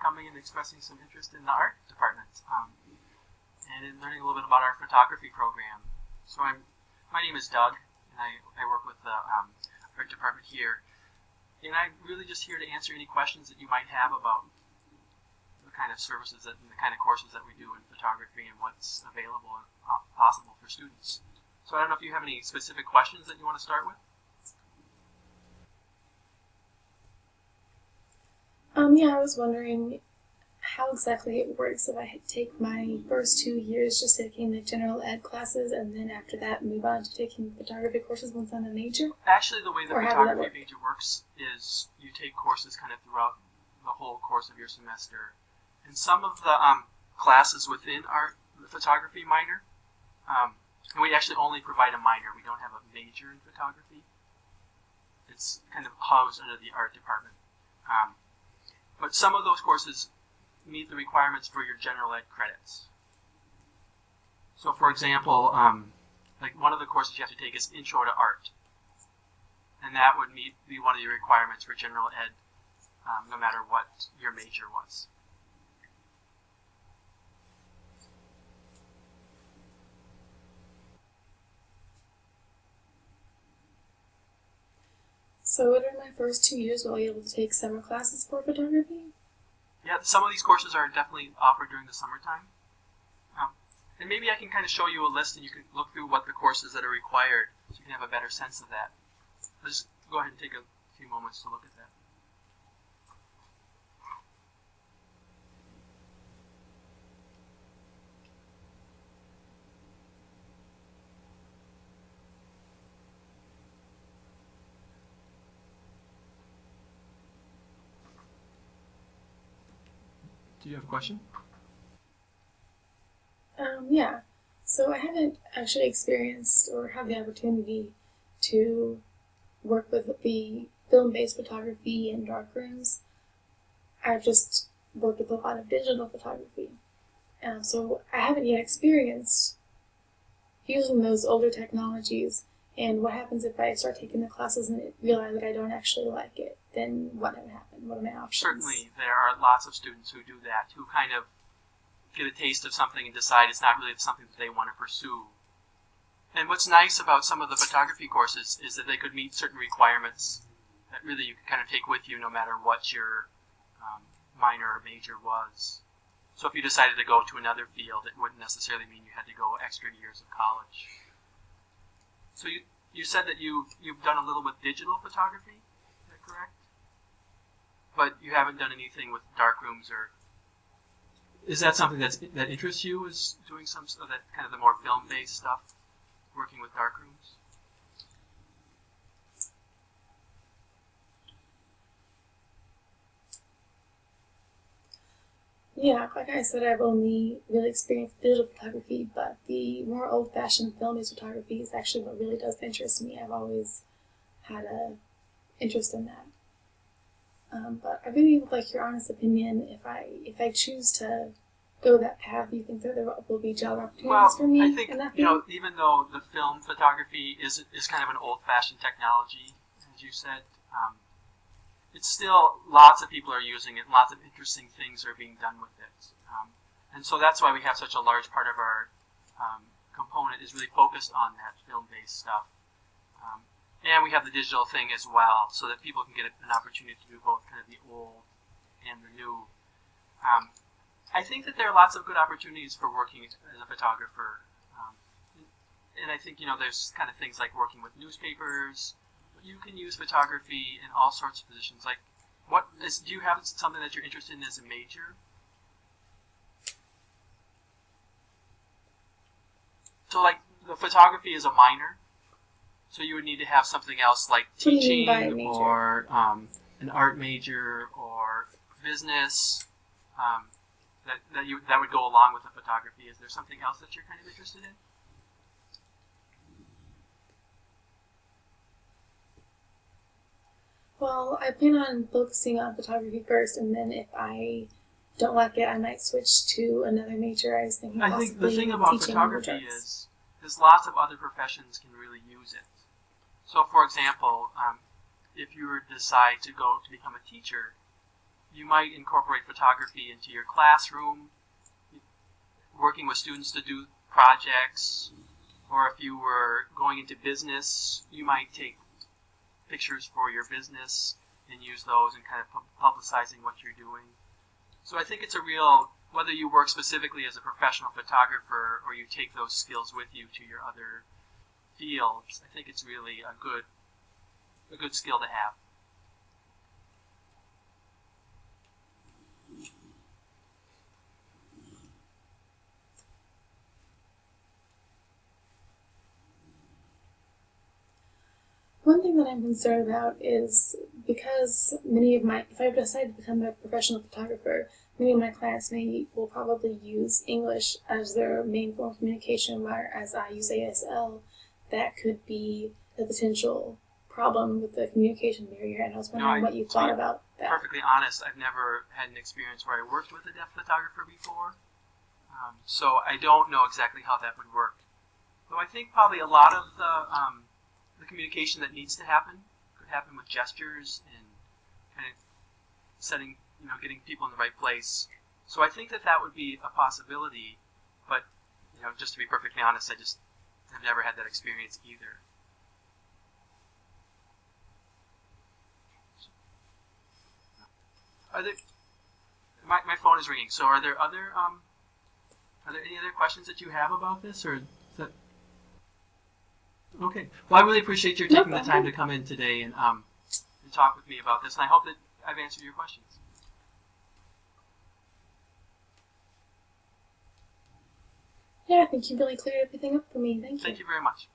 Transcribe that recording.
coming and expressing some interest in the art department and in learning a little bit about our photography program. So my name is Doug, and I work with the art department here. And I'm really just here to answer any questions that you might have about the kind of services and the kind of courses that we do in photography and what's available and possible for students. So I don't know if you have any specific questions that you want to start with. Yeah, I was wondering how exactly it works if I take my first 2 years just taking the general ed classes and then after that move on to taking photography courses once I'm a major? Actually, the way the photography major works is you take courses kind of throughout the whole course of your semester. And some of the classes within the photography minor, and we actually only provide a minor. We don't have a major in photography. It's kind of housed under the art department. But some of those courses meet the requirements for your general ed credits. So for example, like one of the courses you have to take is Intro to Art. And that would be one of your requirements for general ed, no matter what your major was. So during my first 2 years, will I be able to take summer classes for photography? Yeah, some of these courses are definitely offered during the summertime. And maybe I can kind of show you a list and you can look through what the courses that are required so you can have a better sense of that. I'll just go ahead and take a few moments to look at that. Do you have a question? Yeah. So I haven't actually experienced or had the opportunity to work with the film-based photography in darkrooms. I've just worked with a lot of digital photography. So I haven't yet experienced using those older technologies. And what happens if I start taking the classes and realize that I don't actually like it? Then what would happen? What are my options? Certainly, there are lots of students who do that, who kind of get a taste of something and decide it's not really something that they want to pursue. And what's nice about some of the photography courses is that they could meet certain requirements that really you can kind of take with you no matter what your minor or major was. So if you decided to go to another field, it wouldn't necessarily mean you had to go extra years of college. So you said that you've done a little with digital photography, is that correct? But you haven't done anything with darkrooms, or is that something that interests you? Is doing some of that kind of the more film-based stuff, working with darkrooms? Yeah, like I said, I've only really experienced digital photography, but the more old-fashioned film-based photography is actually what really does interest me. I've always had an interest in that. But I really would like your honest opinion. If I choose to go that path, you think that there will be job opportunities for me? Well, I think in that field? Even though the film photography is kind of an old-fashioned technology, as you said, it's still lots of people are using it. Lots of interesting things are being done with it, and so that's why we have such a large part of our component is really focused on that film-based stuff. And we have the digital thing as well, so that people can get an opportunity to do both kind of the old and the new. I think that there are lots of good opportunities for working as a photographer. And I think, there's kind of things like working with newspapers. You can use photography in all sorts of positions. Like, do you have something that you're interested in as a major? So, like, the photography is a minor. So you would need to have something else like teaching or an art major or business that would go along with the photography. Is there something else that you're kind of interested in? Well, I plan on focusing on photography first, and then if I don't like it, I might switch to another major. I was thinking I think the thing about photography is lots of other professions can really use it. So, for example, if you were to decide to go to become a teacher, you might incorporate photography into your classroom, working with students to do projects, or if you were going into business, you might take pictures for your business and use those and kind of publicizing what you're doing. So I think it's a real, whether you work specifically as a professional photographer or you take those skills with you to your other fields, I think it's really a good skill to have. One thing that I'm concerned about is because if I decide to become a professional photographer, many of my clients will probably use English as their main form of communication, whereas I use ASL. That could be a potential problem with the communication barrier, and I was wondering what you thought about that. Perfectly honest, I've never had an experience where I worked with a deaf photographer before, so I don't know exactly how that would work. Though I think probably a lot of the communication that needs to happen could happen with gestures and kind of setting, getting people in the right place. So I think that would be a possibility, but just to be perfectly honest, I just have never had that experience either. My phone is ringing. So are there any other questions that you have about this, or is that okay? Well, I really appreciate your taking the time to come in today and talk with me about this, and I hope that I've answered your questions. Yeah, I think you really cleared everything up for me. Thank you. Thank you very much.